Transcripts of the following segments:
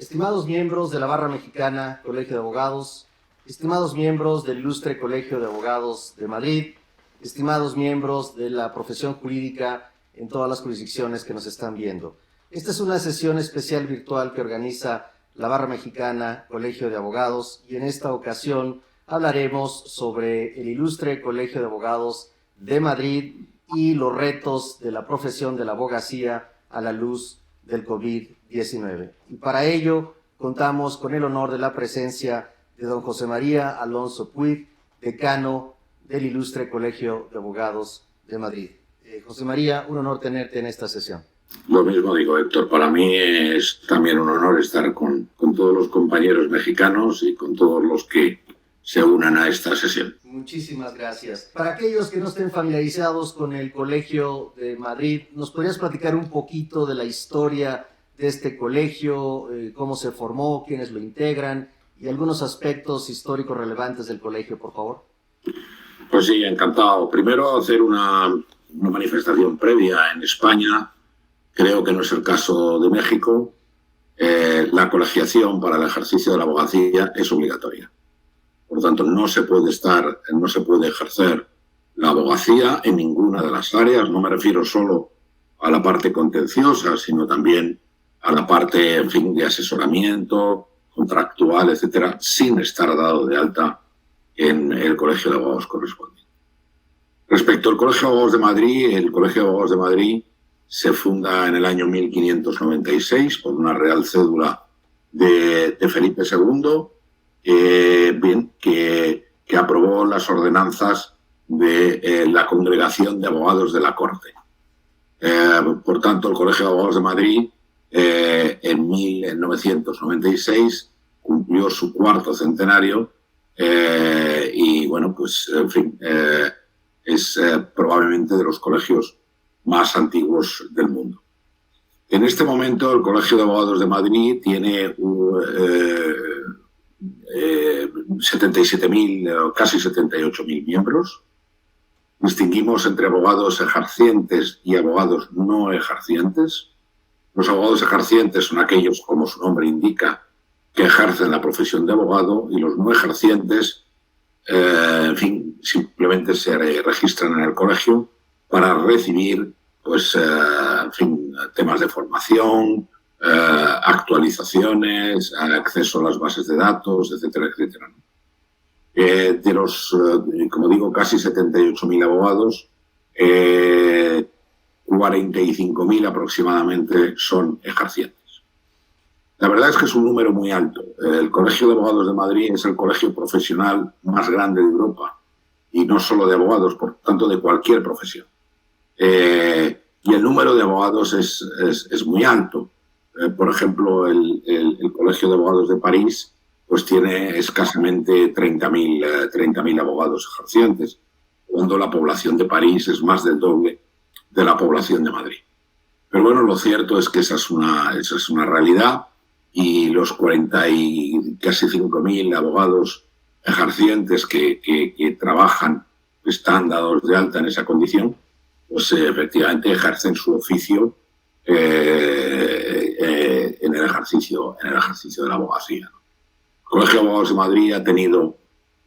Estimados miembros de la Barra Mexicana, Colegio de Abogados, estimados miembros del Ilustre Colegio de Abogados de Madrid, estimados miembros de la profesión jurídica en todas las jurisdicciones que nos están viendo. Esta es una sesión especial virtual que organiza la Barra Mexicana, Colegio de Abogados, y en esta ocasión hablaremos sobre el Ilustre Colegio de Abogados de Madrid y los retos de la profesión de la abogacía a la luz del COVID-19. Y para ello contamos con el honor de la presencia de don José María Alonso Puig, decano del Ilustre Colegio de Abogados de Madrid. José María, un honor tenerte en esta sesión. Lo mismo digo, Héctor, para mí es también un honor estar con todos los compañeros mexicanos y con todos los que se unan a esta sesión. Muchísimas gracias. Para aquellos que no estén familiarizados con el Colegio de Madrid, ¿nos podrías platicar un poquito de la historia de este colegio, cómo se formó, quiénes lo integran y algunos aspectos históricos relevantes del colegio, por favor? Pues sí, encantado. Primero hacer una manifestación previa en España. Creo que no es el caso de México. La colegiación para el ejercicio de la abogacía es obligatoria. Por tanto, no se puede ejercer la abogacía en ninguna de las áreas. No me refiero solo a la parte contenciosa, sino también a la parte, en fin, de asesoramiento, contractual, etcétera, sin estar dado de alta en el Colegio de Abogados correspondiente. Respecto al Colegio de Abogados de Madrid, el Colegio de Abogados de Madrid se funda en el año 1596 por una real cédula de Felipe II, que aprobó las ordenanzas de la Congregación de Abogados de la Corte. Por tanto, el Colegio de Abogados de Madrid en 1996 cumplió su cuarto centenario y, bueno, pues, en fin, es probablemente de los colegios más antiguos del mundo. En este momento, el Colegio de Abogados de Madrid tiene 77.000, casi 78.000 miembros. Distinguimos entre abogados ejercientes y abogados no ejercientes. Los abogados ejercientes son aquellos, como su nombre indica, que ejercen la profesión de abogado, y los no ejercientes, en fin, simplemente se registran en el colegio para recibir, pues, en fin, temas de formación, actualizaciones, acceso a las bases de datos, etcétera, etcétera. De los, como digo, casi 78.000 abogados, 45.000 aproximadamente son ejercientes. La verdad es que es un número muy alto. El Colegio de Abogados de Madrid es el colegio profesional más grande de Europa, y no solo de abogados, por tanto de cualquier profesión. Y el número de abogados es muy alto. Por ejemplo, el Colegio de Abogados de París pues tiene escasamente 30.000 abogados ejercientes, cuando la población de París es más del doble de la población de Madrid. Pero bueno, lo cierto es que esa es una realidad, y los 40 y casi 5.000 abogados ejercientes que trabajan, están dados de alta en esa condición, pues efectivamente ejercen su oficio en el ejercicio de la abogacía. El Colegio de Abogados de Madrid ha tenido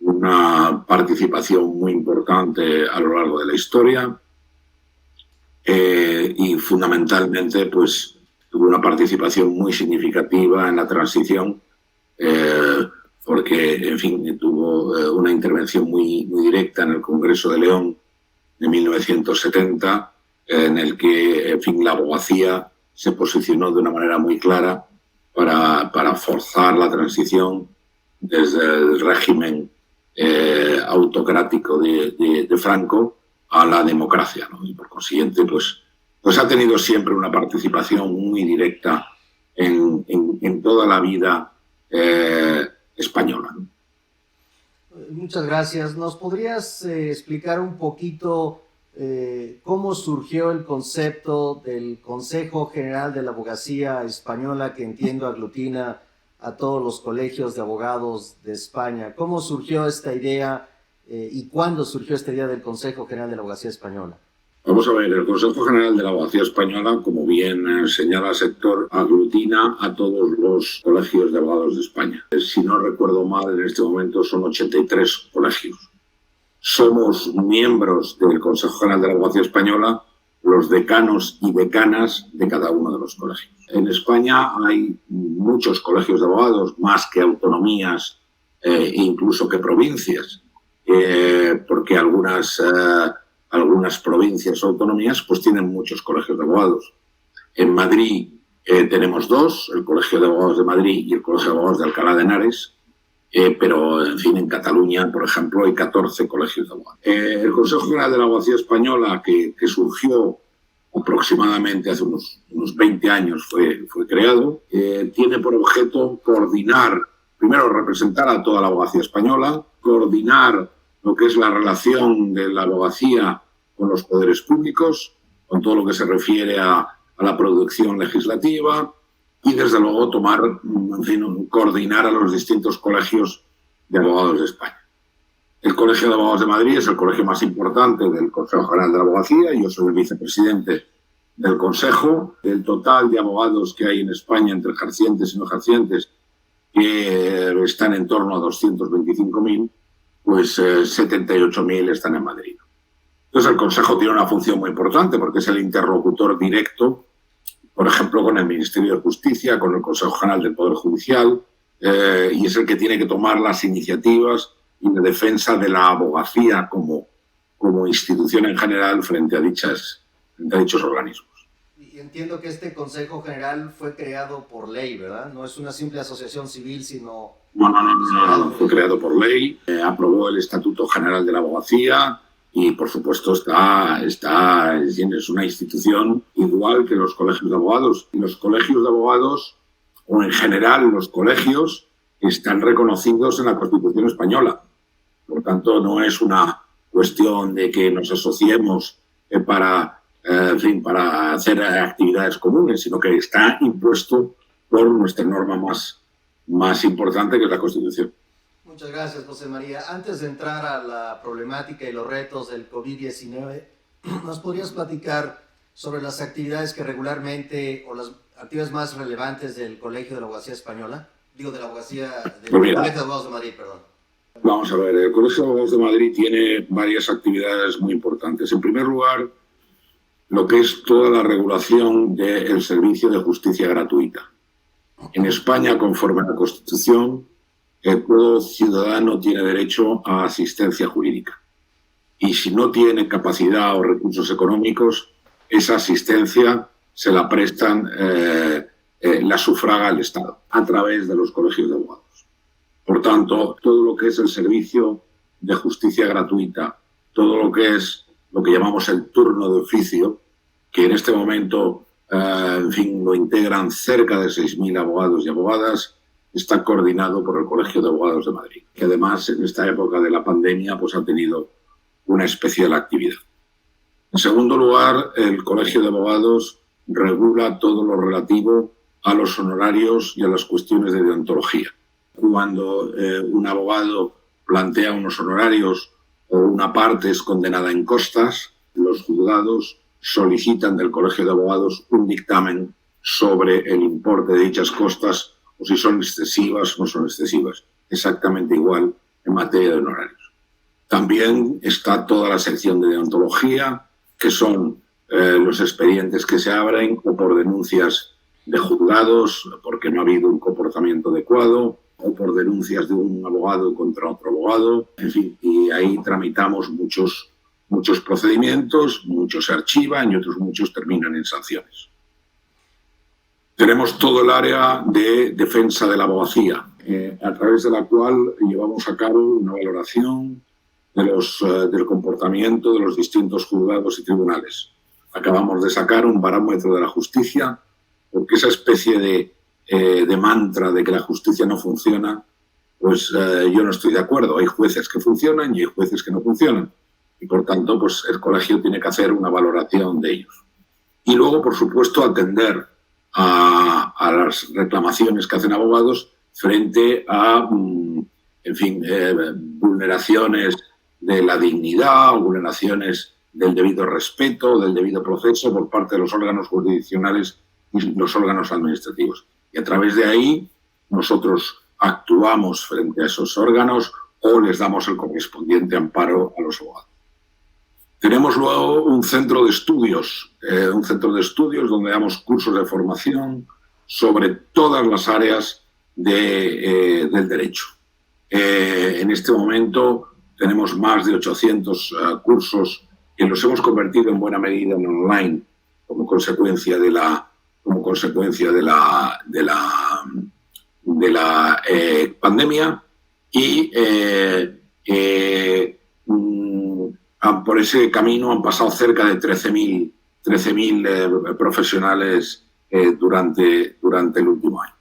una participación muy importante a lo largo de la historia, y fundamentalmente pues tuvo una participación muy significativa en la transición, porque, en fin, tuvo una intervención muy directa en el Congreso de León de 1970, en el que, en fin, la abogacía se posicionó de una manera muy clara para forzar la transición desde el régimen autocrático de Franco a la democracia, ¿no? Y por consiguiente, pues ha tenido siempre una participación muy directa en toda la vida española, ¿no? Muchas gracias. ¿Nos podrías explicar un poquito cómo surgió el concepto del Consejo General de la Abogacía Española, que entiendo aglutina a todos los colegios de abogados de España? ¿Cómo surgió esta idea y cuándo surgió esta idea del Consejo General de la Abogacía Española? Vamos a ver, el Consejo General de la Abogacía Española, como bien señala el sector, aglutina a todos los colegios de abogados de España. Si no recuerdo mal, en este momento son 83 colegios. Somos miembros del Consejo General de la Abogacía Española los decanos y decanas de cada uno de los colegios. En España hay muchos colegios de abogados, más que autonomías e incluso que provincias, porque algunas provincias o autonomías pues tienen muchos colegios de abogados. En Madrid tenemos dos, el Colegio de Abogados de Madrid y el Colegio de Abogados de Alcalá de Henares, pero en fin, en Cataluña, por ejemplo, hay 14 colegios de abogados. El Consejo General de la Abogacía Española, que surgió aproximadamente hace unos 20 años, fue creado, tiene por objeto coordinar, primero representar a toda la abogacía española, coordinar lo que es la relación de la abogacía con los poderes públicos, con todo lo que se refiere a la producción legislativa y, desde luego, coordinar a los distintos colegios de abogados de España. El Colegio de Abogados de Madrid es el colegio más importante del Consejo General de la Abogacía. Yo soy el vicepresidente del Consejo. El total de abogados que hay en España, entre ejercientes y no ejercientes, que están en torno a 225.000, pues 78.000 están en Madrid. Entonces el Consejo tiene una función muy importante porque es el interlocutor directo, por ejemplo, con el Ministerio de Justicia, con el Consejo General del Poder Judicial, y es el que tiene que tomar las iniciativas en defensa de la abogacía como institución en general frente a dichos organismos. Y entiendo que este Consejo General fue creado por ley, ¿verdad? No es una simple asociación civil, sino... No, fue creado por ley, aprobó el Estatuto General de la Abogacía y, por supuesto, es una institución igual que los colegios de abogados. Y los colegios de abogados, o en general los colegios, están reconocidos en la Constitución española. Por tanto, no es una cuestión de que nos asociemos para hacer actividades comunes, sino que está impuesto por nuestra norma más importante, que es la Constitución. Muchas gracias, José María. Antes de entrar a la problemática y los retos del COVID-19, ¿nos podrías platicar sobre las actividades que regularmente, o las actividades más relevantes del Colegio de la Abogacía Española? Digo, de la Abogacía, del Colegio de Abogados de Madrid, perdón. Vamos a ver, el Colegio de Abogados de Madrid tiene varias actividades muy importantes. En primer lugar, lo que es toda la regulación del servicio de justicia gratuita. En España, conforme a la Constitución, todo ciudadano tiene derecho a asistencia jurídica. Y si no tiene capacidad o recursos económicos, esa asistencia se la prestan, la sufraga el Estado a través de los colegios de abogados. Por tanto, todo lo que es el servicio de justicia gratuita, todo lo que es lo que llamamos el turno de oficio, que en este momento lo integran cerca de 6.000 abogados y abogadas, está coordinado por el Colegio de Abogados de Madrid, que además en esta época de la pandemia pues ha tenido una especial actividad. En segundo lugar, el Colegio de Abogados regula todo lo relativo a los honorarios y a las cuestiones de deontología. Cuando un abogado plantea unos honorarios o una parte es condenada en costas, los juzgados solicitan del Colegio de Abogados un dictamen sobre el importe de dichas costas, o si son excesivas o no son excesivas. Exactamente igual en materia de honorarios. También está toda la sección de deontología, que son los expedientes que se abren o por denuncias de juzgados porque no ha habido un comportamiento adecuado, o por denuncias de un abogado contra otro abogado, en fin, y ahí tramitamos muchos procedimientos, muchos se archivan y otros muchos terminan en sanciones. Tenemos todo el área de defensa de la abogacía, a través de la cual llevamos a cabo una valoración del comportamiento de los distintos juzgados y tribunales. Acabamos de sacar un barómetro de la justicia, porque esa especie de mantra de que la justicia no funciona, pues yo no estoy de acuerdo. Hay jueces que funcionan y hay jueces que no funcionan. Y por tanto, pues el colegio tiene que hacer una valoración de ellos. Y luego, por supuesto, atender a las reclamaciones que hacen abogados frente a, vulneraciones de la dignidad o vulneraciones del debido respeto, del debido proceso por parte de los órganos jurisdiccionales y los órganos administrativos. Y a través de ahí nosotros actuamos frente a esos órganos o les damos el correspondiente amparo a los abogados. Tenemos luego un centro de estudios donde damos cursos de formación sobre todas las áreas del derecho. En este momento tenemos más de 800 cursos que los hemos convertido en buena medida en online como consecuencia de la pandemia y por ese camino han pasado cerca de 13.000 profesionales durante el último año.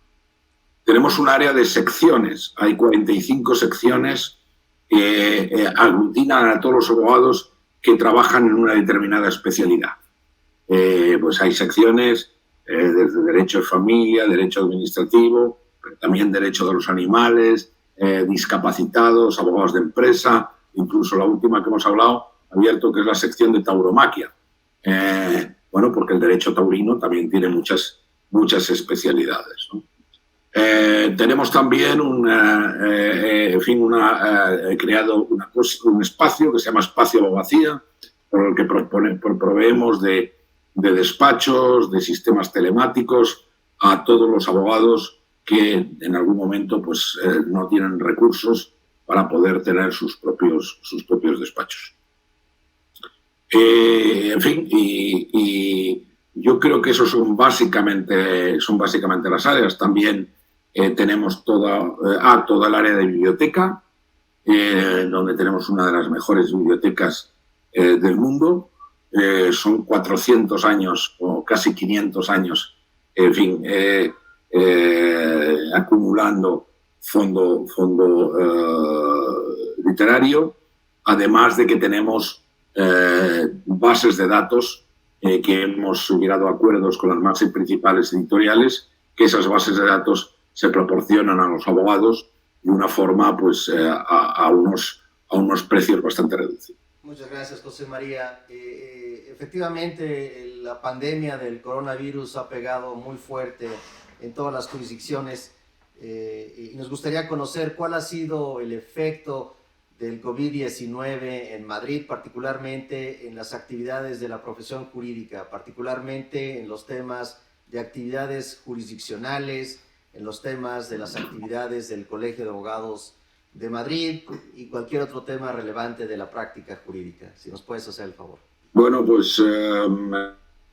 Tenemos un área de secciones, hay 45 secciones que aglutinan a todos los abogados que trabajan en una determinada especialidad. Pues hay secciones desde derecho de familia, derecho administrativo, pero también derecho de los animales, discapacitados, abogados de empresa, incluso la última que hemos hablado, abierto, que es la sección de tauromaquia. Bueno, porque el derecho taurino también tiene muchas especialidades, ¿no? Tenemos también creado un espacio que se llama Espacio Abogacía, por el que proveemos de despachos, de sistemas telemáticos a todos los abogados que en algún momento pues, no tienen recursos para poder tener sus propios despachos. En fin, y yo creo que esos son básicamente las áreas. También tenemos toda el área de biblioteca, donde tenemos una de las mejores bibliotecas del mundo. Son 400 años o casi 500 años, en fin, acumulando fondo literario, además de que tenemos bases de datos que hemos llegado a acuerdos con las más principales editoriales, que esas bases de datos se proporcionan a los abogados de una forma pues a unos precios bastante reducidos. Muchas gracias, José María. Efectivamente, la pandemia del coronavirus ha pegado muy fuerte en todas las jurisdicciones y nos gustaría conocer cuál ha sido el efecto del COVID-19 en Madrid, particularmente en las actividades de la profesión jurídica, particularmente en los temas de actividades jurisdiccionales, en los temas de las actividades del Colegio de Abogados de Madrid y cualquier otro tema relevante de la práctica jurídica. Si nos puedes hacer el favor. Bueno, pues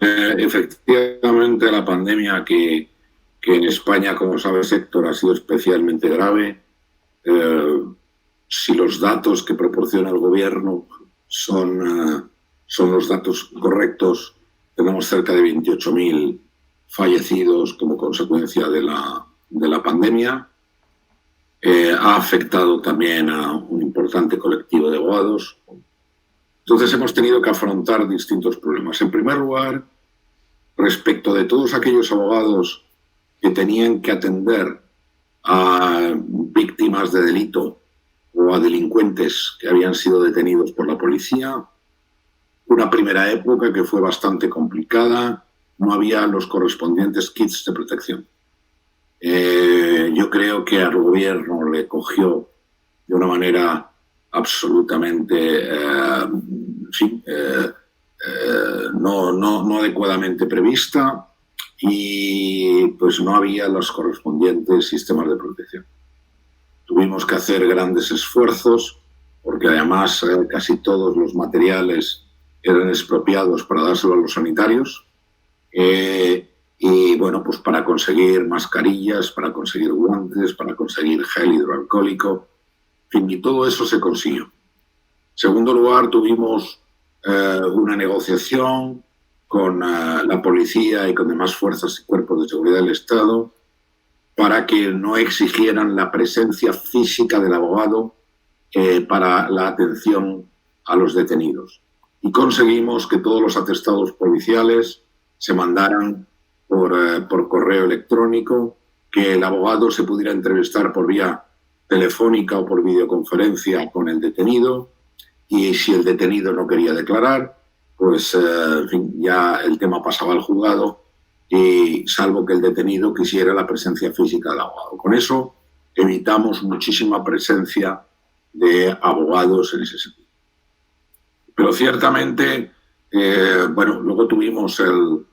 efectivamente la pandemia que en España, como sabes, Héctor, ha sido especialmente grave. Si los datos que proporciona el gobierno son los datos correctos, tenemos cerca de 28.000 fallecidos como consecuencia de la pandemia. Ha afectado también a un importante colectivo de abogados. Entonces hemos tenido que afrontar distintos problemas. En primer lugar, respecto de todos aquellos abogados que tenían que atender a víctimas de delito o a delincuentes que habían sido detenidos por la policía, una primera época que fue bastante complicada, no había los correspondientes kits de protección. Yo creo que al gobierno le cogió de una manera absolutamente no adecuadamente prevista y pues no había los correspondientes sistemas de protección. Tuvimos que hacer grandes esfuerzos porque además casi todos los materiales eran expropiados para dárselo a los sanitarios. Y bueno, pues para conseguir mascarillas, para conseguir guantes, para conseguir gel hidroalcohólico, en fin, y todo eso se consiguió. En segundo lugar, tuvimos una negociación con la policía y con demás fuerzas y cuerpos de seguridad del Estado para que no exigieran la presencia física del abogado para la atención a los detenidos. Y conseguimos que todos los atestados policiales se mandaran por correo electrónico, que el abogado se pudiera entrevistar por vía telefónica o por videoconferencia con el detenido y si el detenido no quería declarar, pues en fin, ya el tema pasaba al juzgado, y salvo que el detenido quisiera la presencia física del abogado. Con eso evitamos muchísima presencia de abogados en ese sentido. Pero ciertamente, bueno, luego tuvimos el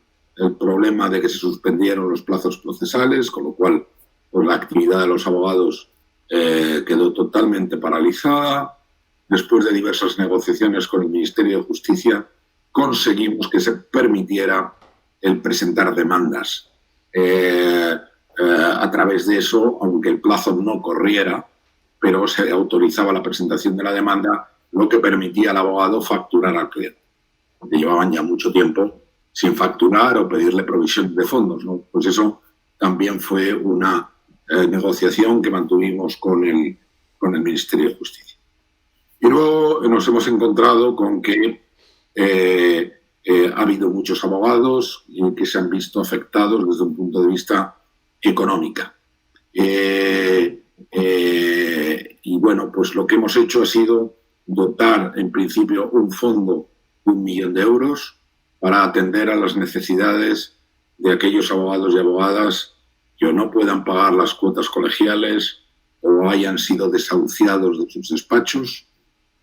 problema de que se suspendieron los plazos procesales, con lo cual pues, la actividad de los abogados quedó totalmente paralizada. Después de diversas negociaciones con el Ministerio de Justicia, conseguimos que se permitiera el presentar demandas. A través de eso, aunque el plazo no corriera, pero se autorizaba la presentación de la demanda, lo que permitía al abogado facturar al cliente, porque llevaban ya mucho tiempo sin facturar o pedirle provisión de fondos, ¿no? Pues eso también fue una negociación que mantuvimos con el Ministerio de Justicia. Y luego nos hemos encontrado con que ha habido muchos abogados que se han visto afectados desde un punto de vista económico. Y bueno, pues lo que hemos hecho ha sido dotar en principio un fondo de 1 millón de euros para atender a las necesidades de aquellos abogados y abogadas que no puedan pagar las cuotas colegiales o hayan sido desahuciados de sus despachos.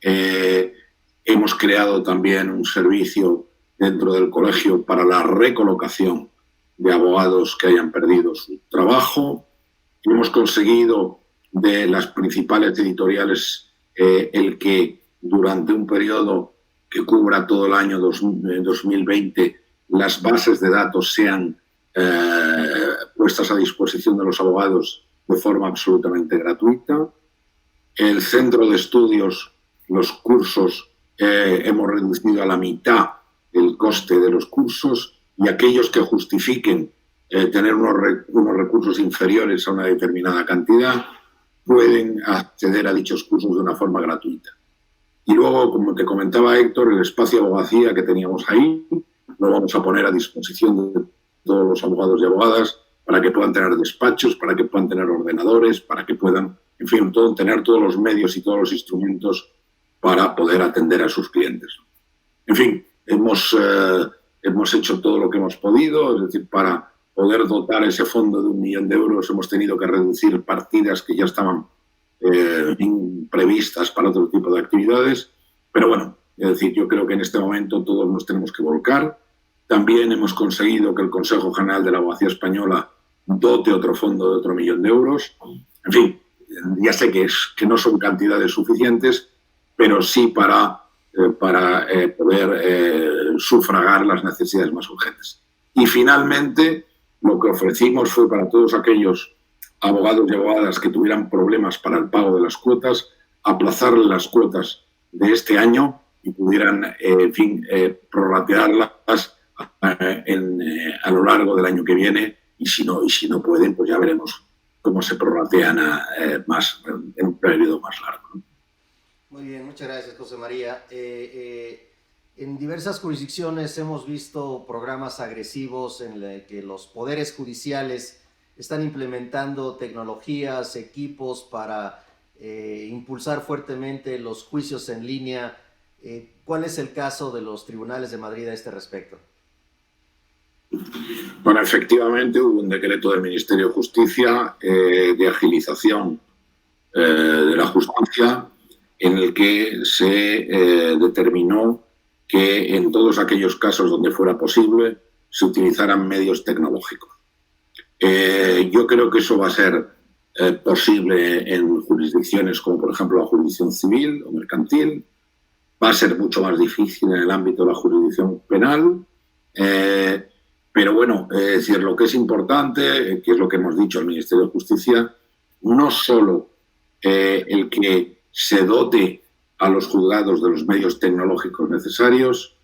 Hemos creado también un servicio dentro del colegio para la recolocación de abogados que hayan perdido su trabajo. Hemos conseguido de las principales editoriales el que durante un periodo que cubra todo el año 2020 las bases de datos sean puestas a disposición de los abogados de forma absolutamente gratuita. El centro de estudios, los cursos, hemos reducido a la mitad el coste de los cursos, y aquellos que justifiquen tener unos recursos inferiores a una determinada cantidad pueden acceder a dichos cursos de una forma gratuita. Y luego, como te comentaba Héctor, el espacio de abogacía que teníamos ahí lo vamos a poner a disposición de todos los abogados y abogadas para que puedan tener despachos, para que puedan tener ordenadores, para que puedan, en fin, tener todos los medios y todos los instrumentos para poder atender a sus clientes. En fin, hemos hecho todo lo que hemos podido, es decir, para poder dotar ese fondo de 1 millón de euros hemos tenido que reducir partidas que ya estaban previstas para otro tipo de actividades, pero bueno, es decir, yo creo que en este momento todos nos tenemos que volcar. También hemos conseguido que el Consejo General de la Abogacía Española dote otro fondo de otro 1 millón de euros. En fin, ya sé que no son cantidades suficientes, pero sí para poder sufragar las necesidades más urgentes. Y finalmente, lo que ofrecimos fue para todos aquellos abogados y abogadas que tuvieran problemas para el pago de las cuotas, aplazarle las cuotas de este año y pudieran, en fin, prorratearlas a lo largo del año que viene, y si no pueden, pues ya veremos cómo se prorratean en un periodo más largo, ¿no? Muy bien, muchas gracias, José María. En diversas jurisdicciones hemos visto programas agresivos en los que los poderes judiciales están implementando tecnologías, equipos para impulsar fuertemente los juicios en línea. ¿Cuál es el caso de los tribunales de Madrid a este respecto? Bueno, efectivamente hubo un decreto del Ministerio de Justicia de agilización de la justicia, en el que se determinó que en todos aquellos casos donde fuera posible se utilizaran medios tecnológicos. Yo creo que eso va a ser posible en jurisdicciones como, por ejemplo, la jurisdicción civil o mercantil. Va a ser mucho más difícil en el ámbito de la jurisdicción penal. Pero bueno, es decir, lo que es importante, que es lo que hemos dicho al Ministerio de Justicia, no solo el que se dote a los juzgados de los medios tecnológicos necesarios,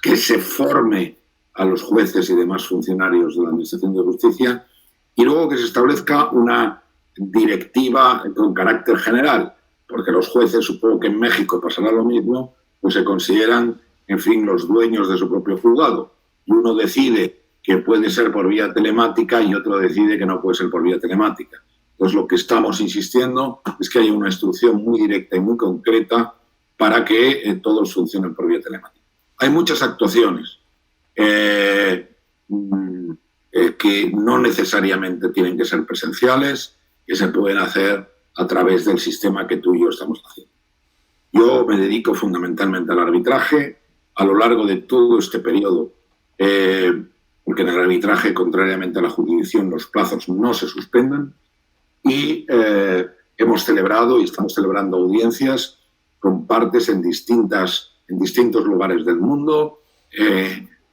que se forme a los jueces y demás funcionarios de la Administración de Justicia, y luego que se establezca una directiva con carácter general, porque los jueces, supongo que en México pasará lo mismo, pues se consideran, en fin, los dueños de su propio juzgado, y uno decide que puede ser por vía telemática y otro decide que no puede ser por vía telemática. Entonces, lo que estamos insistiendo es que haya una instrucción muy directa y muy concreta para que todos funcionen por vía telemática. hay muchas actuaciones que no necesariamente tienen que ser presenciales, que se pueden hacer a través del sistema que tú y yo estamos haciendo. Yo me dedico fundamentalmente al arbitraje a lo largo de todo este periodo, porque en el arbitraje, contrariamente a la jurisdicción, los plazos no se suspenden, y hemos celebrado y estamos celebrando audiencias con partes en distintos lugares del mundo,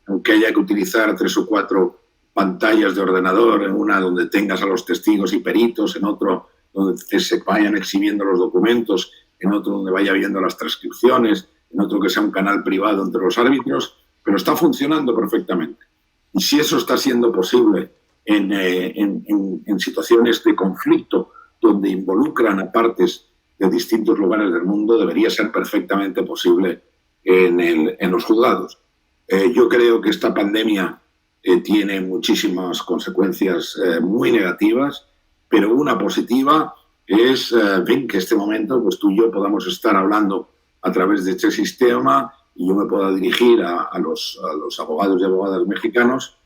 aunque haya que utilizar 3 o 4 pantallas de ordenador, en una donde tengas a los testigos y peritos, en otro donde se vayan exhibiendo los documentos, en otro donde vaya viendo las transcripciones, en otro que sea un canal privado entre los árbitros, pero está funcionando perfectamente. Y si eso está siendo posible en situaciones de conflicto donde involucran a partes de distintos lugares del mundo, debería ser perfectamente posible en los juzgados. Yo creo que esta pandemia tiene muchísimas consecuencias muy negativas, pero una positiva es en fin, que este momento pues tú y yo podamos estar hablando a través de este sistema y yo me pueda dirigir a los abogados y abogadas mexicanos,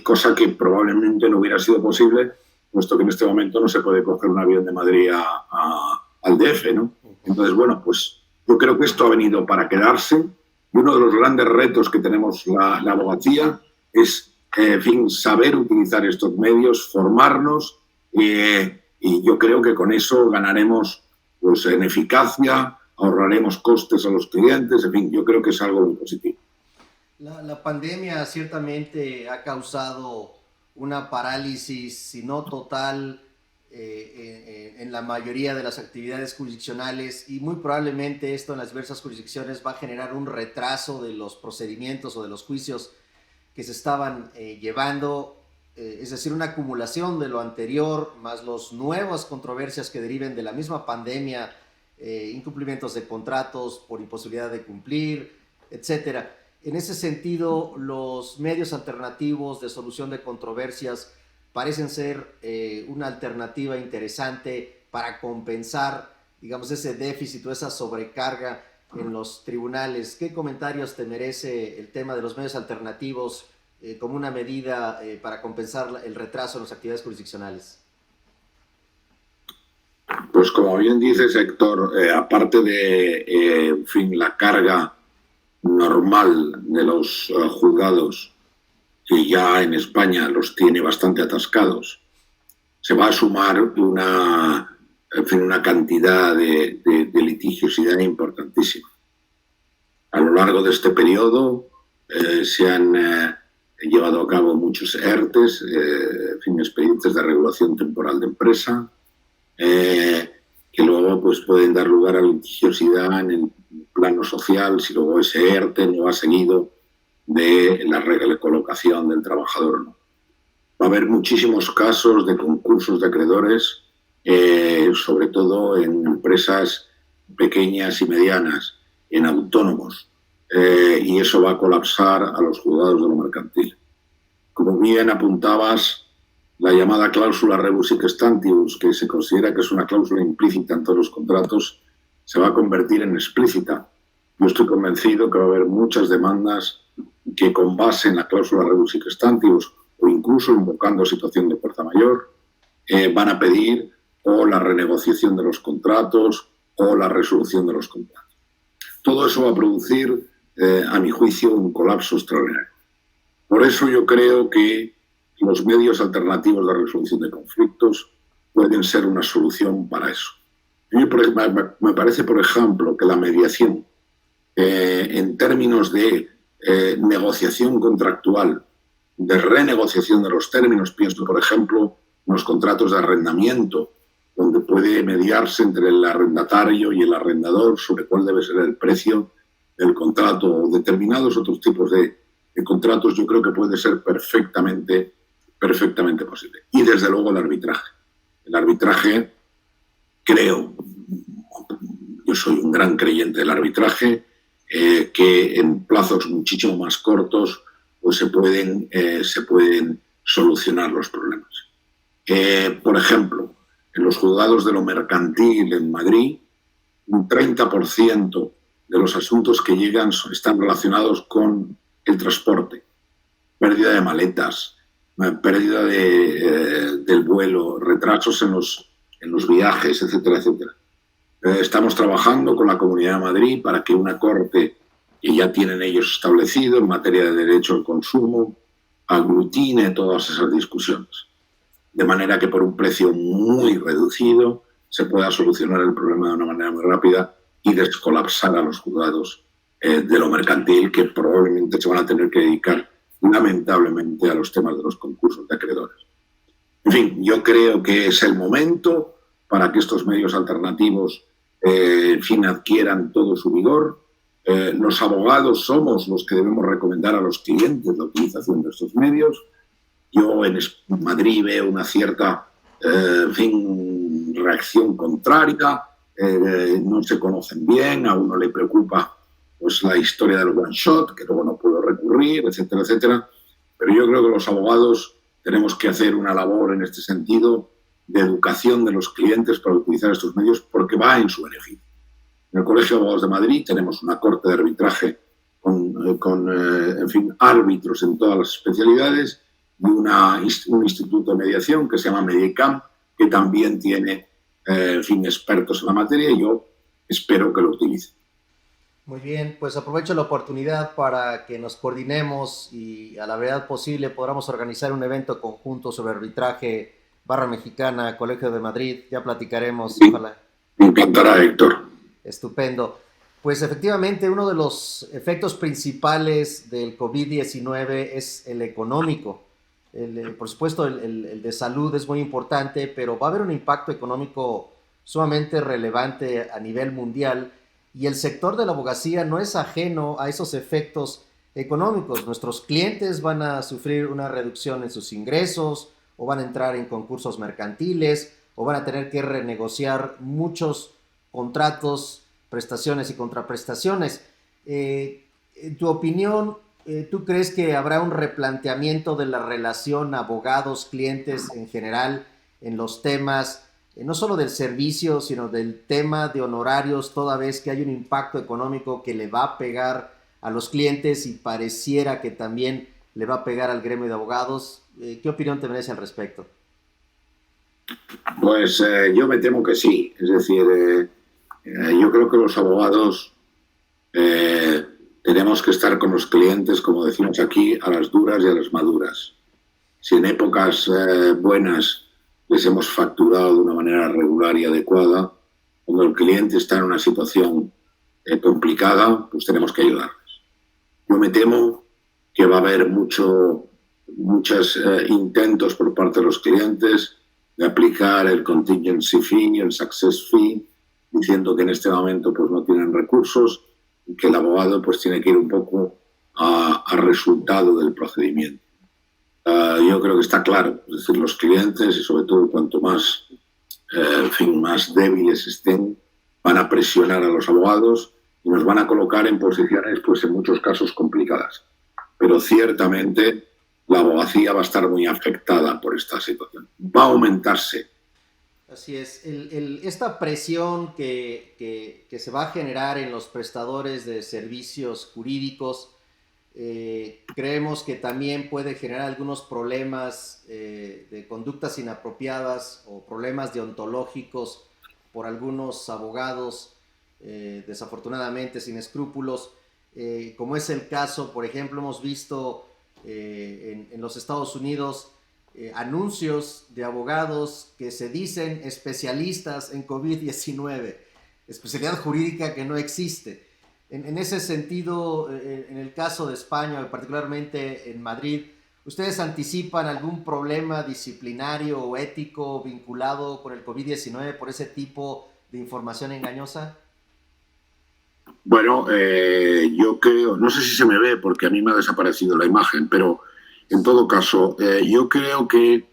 cosa que probablemente no hubiera sido posible, puesto que en este momento no se puede coger un avión de Madrid al DF, ¿no? Entonces, bueno, pues yo creo que esto ha venido para quedarse, y uno de los grandes retos que tenemos la abogacía es en fin, saber utilizar estos medios, formarnos, y yo creo que con eso ganaremos pues, en eficacia, ahorraremos costes a los clientes, en fin, yo creo que es algo muy positivo. La pandemia ciertamente ha causado una parálisis, si no total, en la mayoría de las actividades jurisdiccionales, y muy probablemente esto en las diversas jurisdicciones va a generar un retraso de los procedimientos o de los juicios que se estaban llevando, es decir, una acumulación de lo anterior, más las nuevas controversias que deriven de la misma pandemia, incumplimientos de contratos por imposibilidad de cumplir, etc. En ese sentido, los medios alternativos de solución de controversias parecen ser una alternativa interesante para compensar, digamos, ese déficit o esa sobrecarga en los tribunales. ¿Qué comentarios te merece el tema de los medios alternativos como una medida para compensar el retraso en las actividades jurisdiccionales? Pues como bien dices, Héctor, aparte de en fin, la carga normal de los juzgados, que ya en España los tiene bastante atascados, se va a sumar una cantidad de litigiosidad importantísima. A lo largo de este periodo se han llevado a cabo muchos ERTES, expedientes de regulación temporal de empresa, que luego pues, pueden dar lugar a litigiosidad en el plano social si luego ese ERTE no ha seguido de la recolocación del trabajador o no. Va a haber muchísimos casos de concursos de acreedores, sobre todo en empresas pequeñas y medianas, en autónomos, y eso va a colapsar a los juzgados de lo mercantil. Como bien apuntabas, la llamada cláusula rebus sic stantibus, que se considera que es una cláusula implícita en todos los contratos, se va a convertir en explícita. Yo estoy convencido que va a haber muchas demandas que con base en la cláusula rebus sic stantibus o incluso invocando situación de fuerza mayor, van a pedir o la renegociación de los contratos o la resolución de los contratos. Todo eso va a producir, a mi juicio, un colapso extraordinario. Por eso yo creo que los medios alternativos de resolución de conflictos pueden ser una solución para eso. A mí me parece, por ejemplo, que la mediación, en términos de negociación contractual, de renegociación de los términos, pienso, por ejemplo, en los contratos de arrendamiento, donde puede mediarse entre el arrendatario y el arrendador sobre cuál debe ser el precio del contrato, o determinados otros tipos de contratos, yo creo que puede ser perfectamente posible. Y desde luego el arbitraje. El arbitraje, creo, yo soy un gran creyente del arbitraje, que en plazos muchísimo más cortos pues se pueden solucionar los problemas. Por ejemplo, en los juzgados de lo mercantil en Madrid, un 30% de los asuntos que llegan están relacionados con el transporte, pérdida de maletas, pérdida del vuelo, retrasos en los viajes, etcétera, etcétera. Estamos trabajando con la Comunidad de Madrid para que una corte que ya tienen ellos establecido en materia de derecho al consumo aglutine todas esas discusiones, de manera que por un precio muy reducido se pueda solucionar el problema de una manera muy rápida y descolapsar a los juzgados de lo mercantil, que probablemente se van a tener que dedicar lamentablemente a los temas de los concursos de acreedores. En fin, yo creo que es el momento para que estos medios alternativos adquieran todo su vigor. Los abogados somos los que debemos recomendar a los clientes la utilización de estos medios. Yo en Madrid veo una cierta reacción contraria, no se conocen bien, a uno le preocupa pues, la historia del one shot, que luego no puedo recurrir, etcétera, etcétera. Pero yo creo que los abogados tenemos que hacer una labor en este sentido de educación de los clientes para utilizar estos medios porque va en su beneficio. En el Colegio de Abogados de Madrid tenemos una corte de arbitraje con árbitros en todas las especialidades y un instituto de mediación que se llama Mediacam, que también tiene expertos en la materia, y yo espero que lo utilicen. Muy bien, pues aprovecho la oportunidad para que nos coordinemos y a la brevedad posible podamos organizar un evento conjunto sobre arbitraje, Barra Mexicana, Colegio de Madrid. Ya platicaremos. Sí, ojalá. Me encantará, Héctor. Estupendo. Pues efectivamente uno de los efectos principales del COVID-19 es el económico. Por supuesto el de salud es muy importante, pero va a haber un impacto económico sumamente relevante a nivel mundial y el sector de la abogacía no es ajeno a esos efectos económicos. Nuestros clientes van a sufrir una reducción en sus ingresos o van a entrar en concursos mercantiles o van a tener que renegociar muchos contratos, prestaciones y contraprestaciones. En tu opinión, ¿tú crees que habrá un replanteamiento de la relación abogados-clientes en general en los temas, no solo del servicio, sino del tema de honorarios, toda vez que hay un impacto económico que le va a pegar a los clientes y pareciera que también le va a pegar al gremio de abogados? ¿Qué opinión te merece al respecto? Pues yo me temo que sí. Es decir, yo creo que los abogados tenemos que estar con los clientes, como decimos aquí, a las duras y a las maduras. Si en épocas buenas les hemos facturado de una manera regular y adecuada, cuando el cliente está en una situación complicada, pues tenemos que ayudarles. Yo me temo que va a haber muchos intentos por parte de los clientes de aplicar el contingency fee y el success fee, diciendo que en este momento pues, no tienen recursos y que el abogado pues, tiene que ir un poco al resultado del procedimiento. Yo creo que está claro, es decir, los clientes y sobre todo cuanto más, más débiles estén, van a presionar a los abogados y nos van a colocar en posiciones, pues en muchos casos complicadas. Pero ciertamente la abogacía va a estar muy afectada por esta situación. Va a aumentarse. Así es. Esta presión que se va a generar en los prestadores de servicios jurídicos, creemos que también puede generar algunos problemas de conductas inapropiadas o problemas deontológicos por algunos abogados, desafortunadamente sin escrúpulos, como es el caso, por ejemplo, hemos visto en los Estados Unidos anuncios de abogados que se dicen especialistas en COVID-19, especialidad jurídica que no existe. En ese sentido, en el caso de España, particularmente en Madrid, ¿ustedes anticipan algún problema disciplinario o ético vinculado con el COVID-19 por ese tipo de información engañosa? Bueno, yo creo, no sé si se me ve porque a mí me ha desaparecido la imagen, pero en todo caso, yo creo que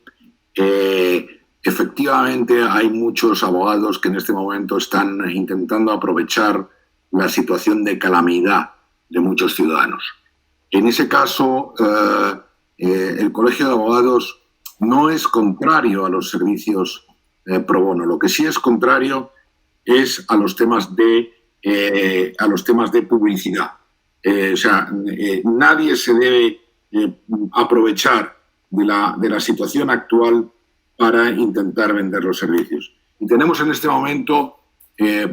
efectivamente hay muchos abogados que en este momento están intentando aprovechar la situación de calamidad de muchos ciudadanos. En ese caso, el Colegio de Abogados no es contrario a los servicios pro bono. Lo que sí es contrario es a los temas de a los temas de publicidad. Nadie se debe aprovechar de la situación actual para intentar vender los servicios. Y tenemos en este momento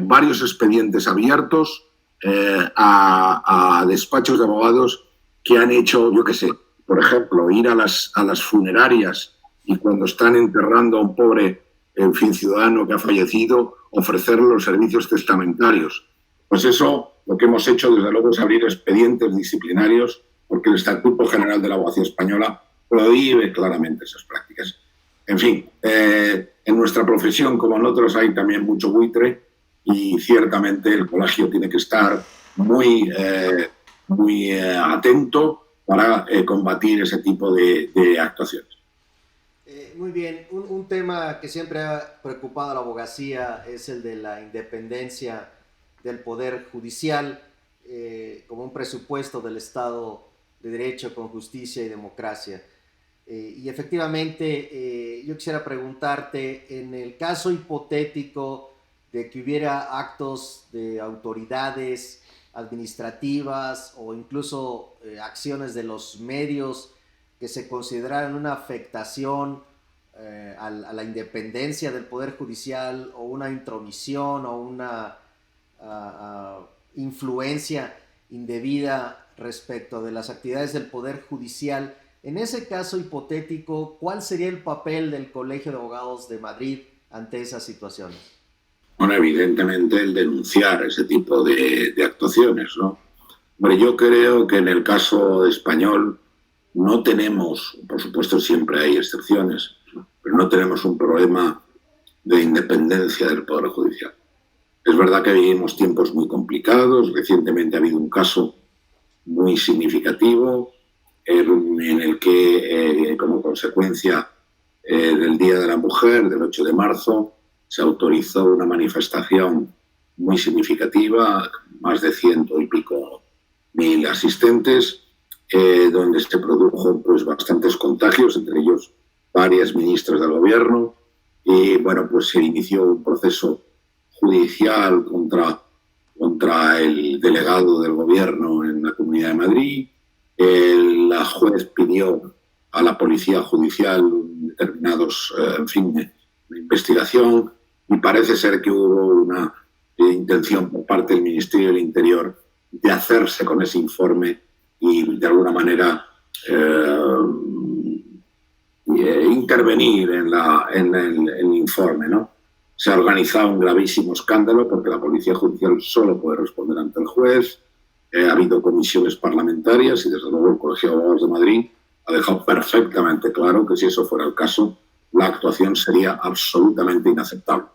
varios expedientes abiertos a despachos de abogados que han hecho, yo qué sé, por ejemplo, ir a las funerarias y cuando están enterrando a un pobre, en fin, ciudadano que ha fallecido, ofrecerle los servicios testamentarios. Pues eso, lo que hemos hecho, desde luego, es abrir expedientes disciplinarios, porque el Estatuto General de la Abogacía Española prohíbe claramente esas prácticas. En fin, en nuestra profesión, como en otros, hay también mucho buitre y ciertamente el colegio tiene que estar muy atento para combatir ese tipo de actuaciones. Muy bien, un tema que siempre ha preocupado a la abogacía es el de la independencia del Poder Judicial como un presupuesto del Estado de Derecho con justicia y democracia. Y efectivamente, yo quisiera preguntarte, en el caso hipotético de que hubiera actos de autoridades administrativas o incluso acciones de los medios que se consideraran una afectación a la independencia del Poder Judicial o una intromisión o una influencia indebida respecto de las actividades del Poder Judicial. En ese caso hipotético, ¿cuál sería el papel del Colegio de Abogados de Madrid ante esas situaciones? Bueno, evidentemente el denunciar ese tipo de actuaciones, ¿no? Hombre, yo creo que en el caso español no tenemos, por supuesto siempre hay excepciones, pero no tenemos un problema de independencia del Poder Judicial. Es verdad que vivimos tiempos muy complicados. Recientemente ha habido un caso muy significativo en el que, como consecuencia del Día de la Mujer, del 8 de marzo, se autorizó una manifestación muy significativa, más de 100 y pico mil asistentes, donde se produjo pues, bastantes contagios, entre ellos varias ministras del gobierno, y bueno, pues se inició un proceso judicial contra el delegado del gobierno en la Comunidad de Madrid. La juez pidió a la policía judicial determinados, de investigación, y parece ser que hubo una intención por parte del Ministerio del Interior de hacerse con ese informe y de alguna manera intervenir en el informe, ¿no? Se ha organizado un gravísimo escándalo porque la Policía Judicial solo puede responder ante el juez. Ha habido comisiones parlamentarias y, desde luego, el Colegio de Abogados de Madrid ha dejado perfectamente claro que, si eso fuera el caso, la actuación sería absolutamente inaceptable.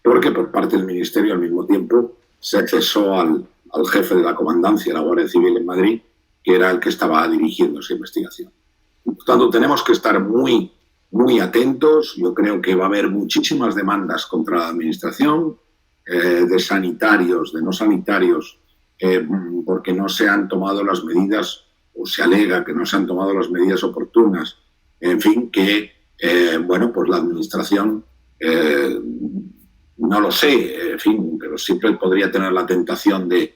Porque por parte del Ministerio, al mismo tiempo, se cesó al jefe de la comandancia de la Guardia Civil en Madrid, que era el que estaba dirigiendo esa investigación. Por tanto, tenemos que estar muy atentos. Yo creo que va a haber muchísimas demandas contra la Administración, de sanitarios, de no sanitarios, porque no se han tomado las medidas, o se alega que no se han tomado las medidas oportunas. En fin, que, pues la Administración, no lo sé, en fin, pero siempre podría tener la tentación de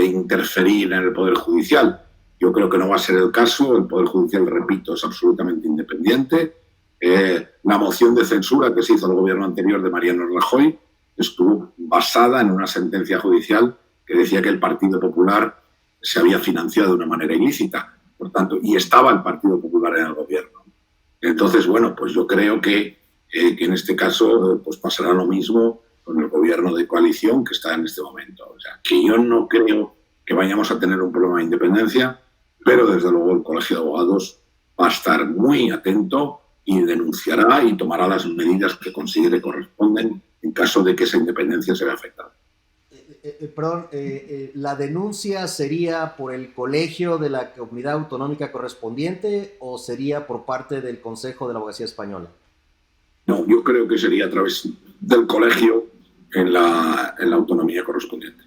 interferir en el Poder Judicial. Yo creo que no va a ser el caso. El Poder Judicial, repito, es absolutamente independiente. La moción de censura que se hizo al gobierno anterior de Mariano Rajoy estuvo basada en una sentencia judicial que decía que el Partido Popular se había financiado de una manera ilícita, por tanto, y estaba el Partido Popular en el gobierno. Entonces, bueno, pues yo creo que en este caso pues pasará lo mismo con el gobierno de coalición que está en este momento. O sea, que yo no creo que vayamos a tener un problema de independencia, pero desde luego el Colegio de Abogados va a estar muy atento y denunciará y tomará las medidas que considere corresponden en caso de que esa independencia se vea afectada. ¿La denuncia sería por el colegio de la comunidad autonómica correspondiente o sería por parte del Consejo de la Abogacía Española? No, yo creo que sería a través del colegio en la autonomía correspondiente.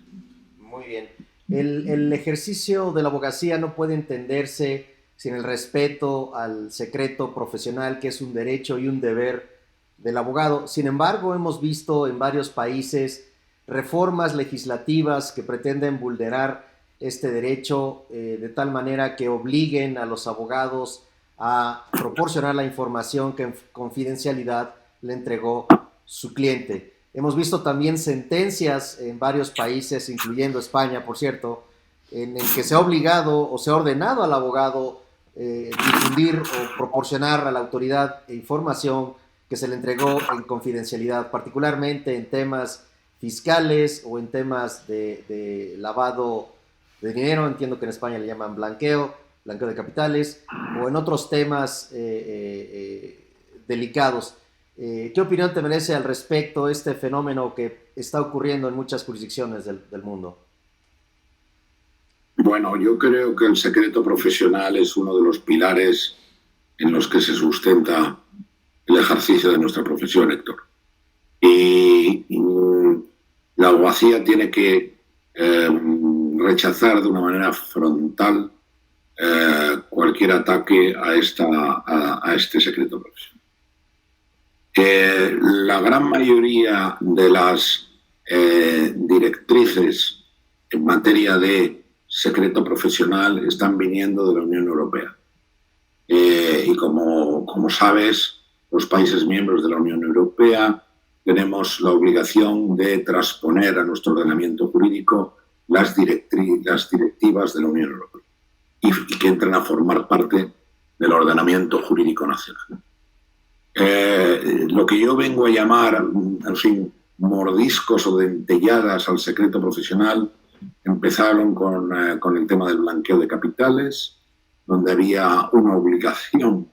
Muy bien. El ejercicio de la abogacía no puede entenderse sin el respeto al secreto profesional, que es un derecho y un deber del abogado. Sin embargo, hemos visto en varios países reformas legislativas que pretenden vulnerar este derecho de tal manera que obliguen a los abogados a proporcionar la información que en confidencialidad le entregó su cliente. Hemos visto también sentencias en varios países, incluyendo España, por cierto, en el que se ha obligado o se ha ordenado al abogado difundir o proporcionar a la autoridad información que se le entregó en confidencialidad, particularmente en temas fiscales o en temas de lavado de dinero. Entiendo que en España le llaman blanqueo de capitales, o en otros temas delicados. ¿Qué opinión te merece al respecto este fenómeno que está ocurriendo en muchas jurisdicciones del mundo? Bueno, yo creo que el secreto profesional es uno de los pilares en los que se sustenta el ejercicio de nuestra profesión, Héctor. Y la abogacía tiene que rechazar de una manera frontal cualquier ataque a este secreto profesional. La gran mayoría de las directrices en materia de secreto profesional están viniendo de la Unión Europea. Y como sabes, los países miembros de la Unión Europea tenemos la obligación de transponer a nuestro ordenamiento jurídico las directivas de la Unión Europea y que entren a formar parte del ordenamiento jurídico nacional. Lo que yo vengo a llamar, en fin, mordiscos o dentelladas al secreto profesional empezaron con el tema del blanqueo de capitales, donde había una obligación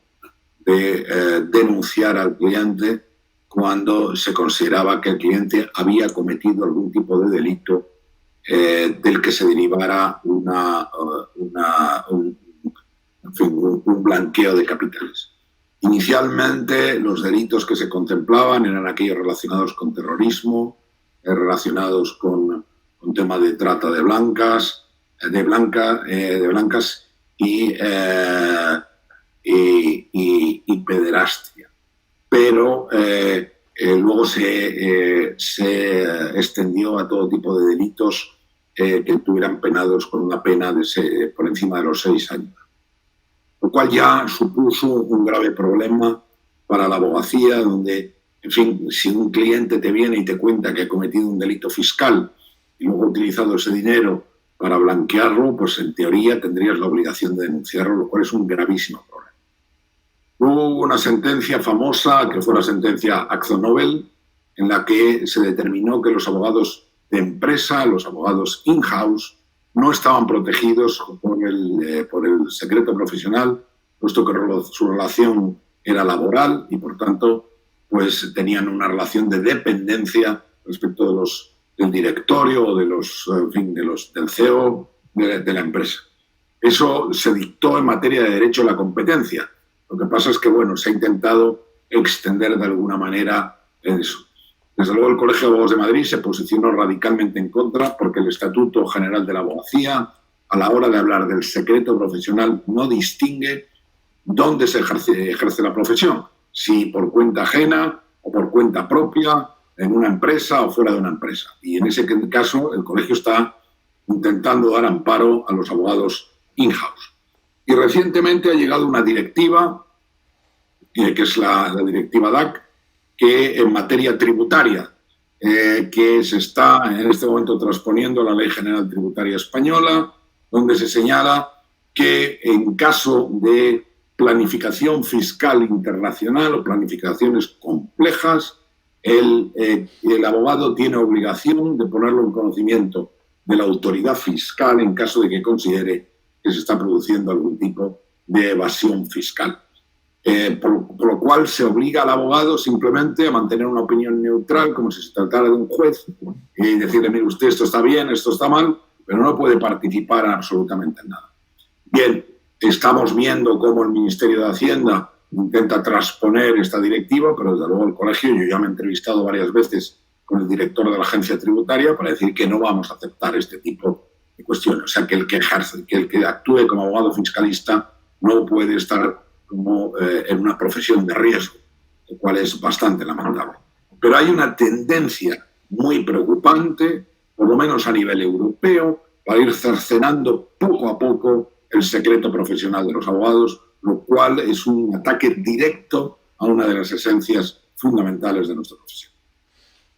de denunciar al cliente cuando se consideraba que el cliente había cometido algún tipo de delito del que se derivara un blanqueo de capitales. Inicialmente, los delitos que se contemplaban eran aquellos relacionados con terrorismo, relacionados con tema de trata de blancas y pederastia. Pero luego se extendió a todo tipo de delitos que estuvieran penados con una pena por encima de los 6 años. Lo cual ya supuso un grave problema para la abogacía, donde, en fin, si un cliente te viene y te cuenta que ha cometido un delito fiscal y luego ha utilizado ese dinero para blanquearlo, pues en teoría tendrías la obligación de denunciarlo, lo cual es un gravísimo problema. Hubo una sentencia famosa, que fue la sentencia AkzoNobel, en la que se determinó que los abogados de empresa, los abogados in-house, no estaban protegidos por el secreto profesional, puesto que su relación era laboral y, por tanto, pues tenían una relación de dependencia respecto del directorio o del CEO de la empresa. Eso se dictó en materia de derecho a la competencia. Lo que pasa es que, bueno, se ha intentado extender de alguna manera eso. Desde luego, el Colegio de Abogados de Madrid se posicionó radicalmente en contra, porque el Estatuto General de la Abogacía, a la hora de hablar del secreto profesional, no distingue dónde se ejerce la profesión, si por cuenta ajena o por cuenta propia, en una empresa o fuera de una empresa. Y en ese caso, el Colegio está intentando dar amparo a los abogados in-house. Y recientemente ha llegado una directiva, que es la directiva DAC, que en materia tributaria, que se está en este momento transponiendo la Ley General Tributaria Española, donde se señala que en caso de planificación fiscal internacional o planificaciones complejas, el abogado tiene obligación de ponerlo en conocimiento de la autoridad fiscal en caso de que considere que se está produciendo algún tipo de evasión fiscal. Por lo cual se obliga al abogado simplemente a mantener una opinión neutral, como si se tratara de un juez, y decirle, mire usted, esto está bien, esto está mal, pero no puede participar en absolutamente nada. Bien, estamos viendo cómo el Ministerio de Hacienda intenta transponer esta directiva, pero desde luego el colegio, yo ya me he entrevistado varias veces con el director de la agencia tributaria para decir que no vamos a aceptar este tipo de cuestiones. O sea, que el que actúe como abogado fiscalista no puede estar como en una profesión de riesgo, lo cual es bastante lamentable. Pero hay una tendencia muy preocupante, por lo menos a nivel europeo, para ir cercenando poco a poco el secreto profesional de los abogados, lo cual es un ataque directo a una de las esencias fundamentales de nuestra profesión.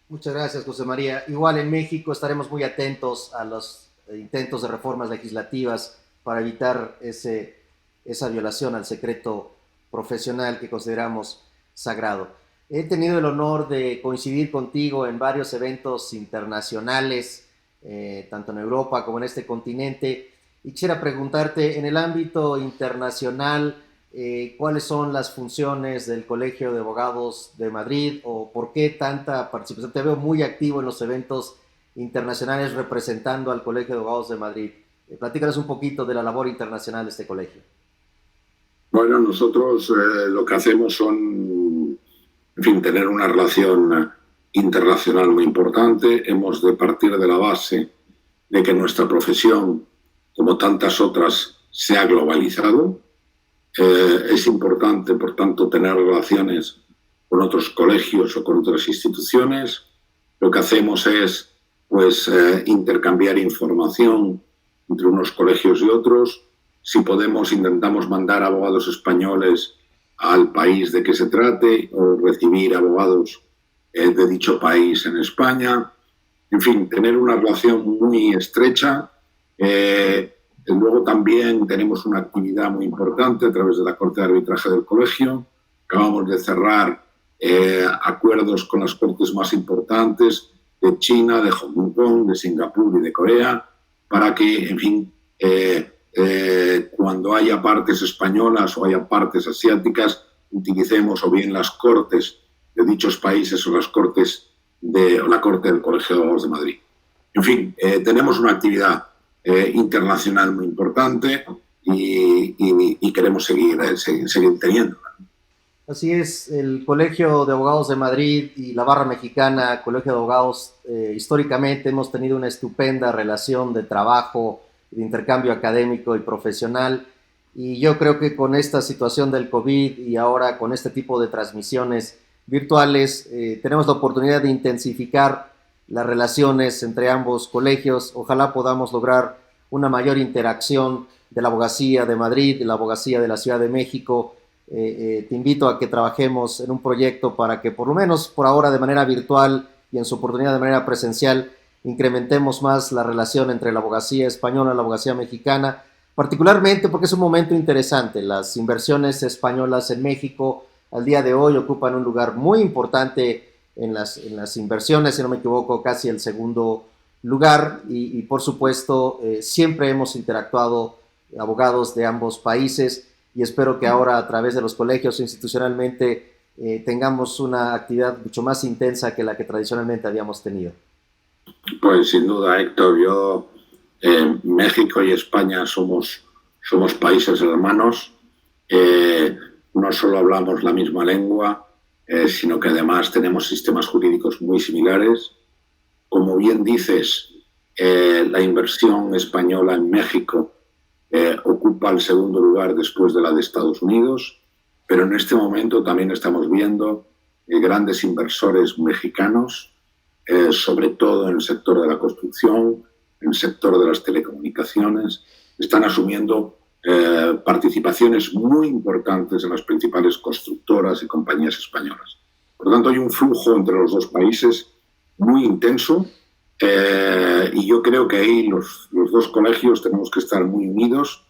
Muchas gracias, José María. Igual en México estaremos muy atentos a los intentos de reformas legislativas para evitar esa violación al secreto profesional que consideramos sagrado. He tenido el honor de coincidir contigo en varios eventos internacionales, tanto en Europa como en este continente, y quisiera preguntarte, en el ámbito internacional, ¿cuáles son las funciones del Colegio de Abogados de Madrid o por qué tanta participación? Te veo muy activo en los eventos internacionales representando al Colegio de Abogados de Madrid. Platícanos un poquito de la labor internacional de este colegio. Bueno, nosotros lo que hacemos son, en fin, tener una relación internacional muy importante. Hemos de partir de la base de que nuestra profesión, como tantas otras, se ha globalizado. Es importante, por tanto, tener relaciones con otros colegios o con otras instituciones. Lo que hacemos es, pues, intercambiar información entre unos colegios y otros. Si podemos, intentamos mandar abogados españoles al país de que se trate o recibir abogados de dicho país en España. En fin, tener una relación muy estrecha. Luego también tenemos una actividad muy importante a través de la Corte de Arbitraje del Colegio. Acabamos de cerrar acuerdos con las cortes más importantes de China, de Hong Kong, de Singapur y de Corea, para que, en fin, cuando haya partes españolas o haya partes asiáticas, utilicemos o bien las cortes de dichos países o la Corte del Colegio de Abogados de Madrid. En fin, tenemos una actividad internacional muy importante y queremos seguir teniéndola. Así es, el Colegio de Abogados de Madrid y la Barra Mexicana, Colegio de Abogados, históricamente hemos tenido una estupenda relación de trabajo, de intercambio académico y profesional, y yo creo que con esta situación del COVID y ahora con este tipo de transmisiones virtuales, tenemos la oportunidad de intensificar las relaciones entre ambos colegios. Ojalá podamos lograr una mayor interacción de la abogacía de Madrid y la abogacía de la Ciudad de México. Te invito a que trabajemos en un proyecto para que por lo menos por ahora de manera virtual y en su oportunidad de manera presencial incrementemos más la relación entre la abogacía española y la abogacía mexicana, particularmente porque es un momento interesante. Las inversiones españolas en México al día de hoy ocupan un lugar muy importante en las inversiones, si no me equivoco, casi el segundo lugar, y por supuesto siempre hemos interactuado abogados de ambos países, y espero que ahora a través de los colegios institucionalmente tengamos una actividad mucho más intensa que la que tradicionalmente habíamos tenido. Pues sin duda, Héctor, México y España somos países hermanos, no solo hablamos la misma lengua, sino que además tenemos sistemas jurídicos muy similares. Como bien dices, la inversión española en México ocupa el segundo lugar después de la de Estados Unidos, pero en este momento también estamos viendo grandes inversores mexicanos, sobre todo en el sector de la construcción, en el sector de las telecomunicaciones, están asumiendo participaciones muy importantes en las principales constructoras y compañías españolas. Por lo tanto, hay un flujo entre los dos países muy intenso, y yo creo que ahí los dos colegios tenemos que estar muy unidos,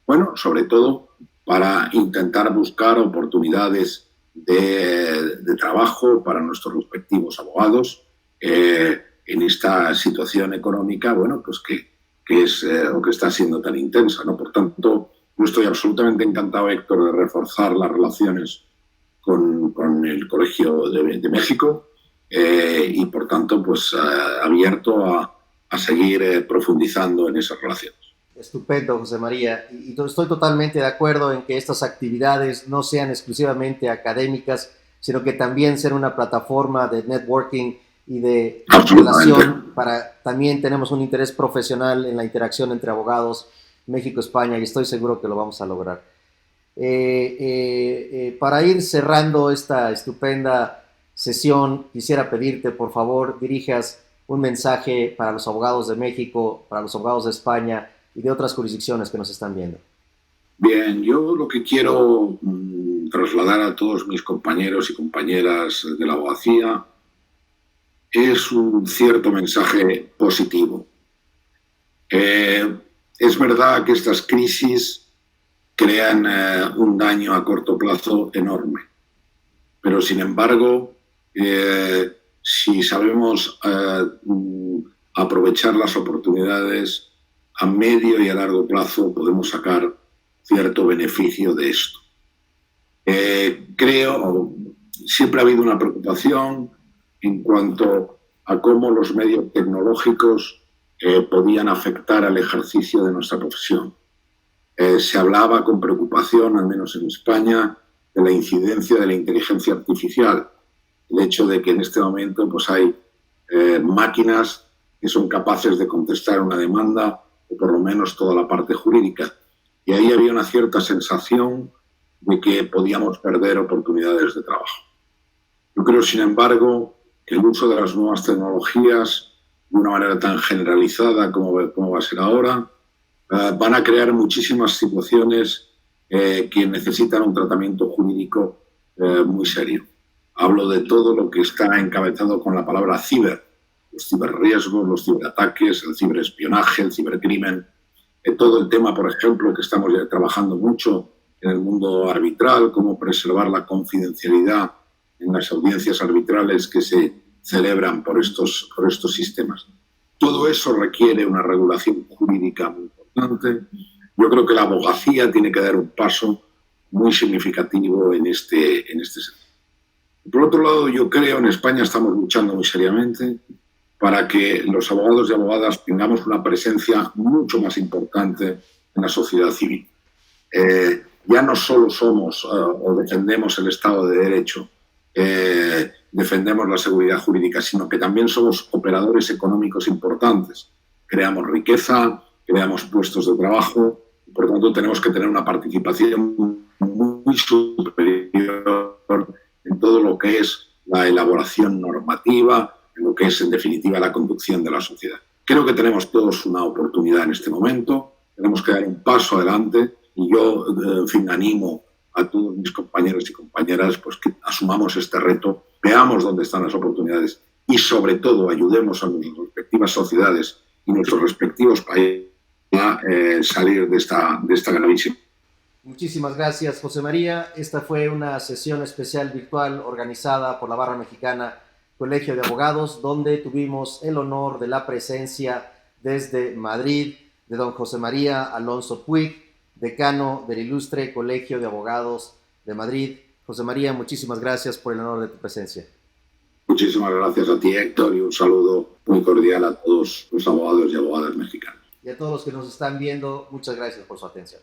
bueno, sobre todo para intentar buscar oportunidades de trabajo para nuestros respectivos abogados en esta situación económica, bueno, pues que es lo que está siendo tan intensa, ¿no? Por tanto, yo estoy absolutamente encantado, Héctor, de reforzar las relaciones con el Colegio de México, y por tanto, pues abierto a seguir profundizando en esas relaciones. Estupendo, José María. Y estoy totalmente de acuerdo en que estas actividades no sean exclusivamente académicas, sino que también sean una plataforma de networking y de relación. También tenemos un interés profesional en la interacción entre abogados México-España, y estoy seguro que lo vamos a lograr. Para ir cerrando esta estupenda sesión quisiera pedirte, por favor, dirijas un mensaje para los abogados de México, para los abogados de España y de otras jurisdicciones que nos están viendo. Bien, yo lo que quiero trasladar a todos mis compañeros y compañeras de la abogacía es un cierto mensaje positivo. Es verdad que estas crisis crean un daño a corto plazo enorme, pero sin embargo, si sabemos aprovechar las oportunidades a medio y a largo plazo, podemos sacar cierto beneficio de esto. Siempre ha habido una preocupación en cuanto a cómo los medios tecnológicos podían afectar al ejercicio de nuestra profesión. Se hablaba con preocupación, al menos en España, de la incidencia de la inteligencia artificial. El hecho de que en este momento pues, hay máquinas que son capaces de contestar una demanda, o por lo menos toda la parte jurídica. Y ahí había una cierta sensación de que podíamos perder oportunidades de trabajo. Yo creo, sin embargo, que el uso de las nuevas tecnologías, de una manera tan generalizada como va a ser ahora, van a crear muchísimas situaciones que necesitan un tratamiento jurídico muy serio. Hablo de todo lo que está encabezado con la palabra ciber, los ciberriesgos, los ciberataques, el ciberespionaje, el cibercrimen, todo el tema, por ejemplo, que estamos ya trabajando mucho en el mundo arbitral, cómo preservar la confidencialidad en las audiencias arbitrales que se celebran por estos sistemas. Todo eso requiere una regulación jurídica muy importante. Yo creo que la abogacía tiene que dar un paso muy significativo en este sentido. Por otro lado, yo creo, en España estamos luchando muy seriamente para que los abogados y abogadas tengamos una presencia mucho más importante en la sociedad civil. Ya no solo somos o defendemos el Estado de Derecho, defendemos la seguridad jurídica, sino que también somos operadores económicos importantes. Creamos riqueza, creamos puestos de trabajo, y por lo tanto tenemos que tener una participación muy superior en todo lo que es la elaboración normativa, en lo que es, en definitiva, la conducción de la sociedad. Creo que tenemos todos una oportunidad en este momento, tenemos que dar un paso adelante y yo, en fin, animo a todos mis compañeros y compañeras pues, que asumamos este reto, veamos dónde están las oportunidades y, sobre todo, ayudemos a nuestras respectivas sociedades y nuestros respectivos países a salir de esta gravísima. Muchísimas gracias, José María. Esta fue una sesión especial virtual organizada por la Barra Mexicana Colegio de Abogados, donde tuvimos el honor de la presencia desde Madrid de don José María Alonso Puig, decano del Ilustre Colegio de Abogados de Madrid. José María, muchísimas gracias por el honor de tu presencia. Muchísimas gracias a ti, Héctor, y un saludo muy cordial a todos los abogados y abogadas mexicanos. Y a todos los que nos están viendo, muchas gracias por su atención.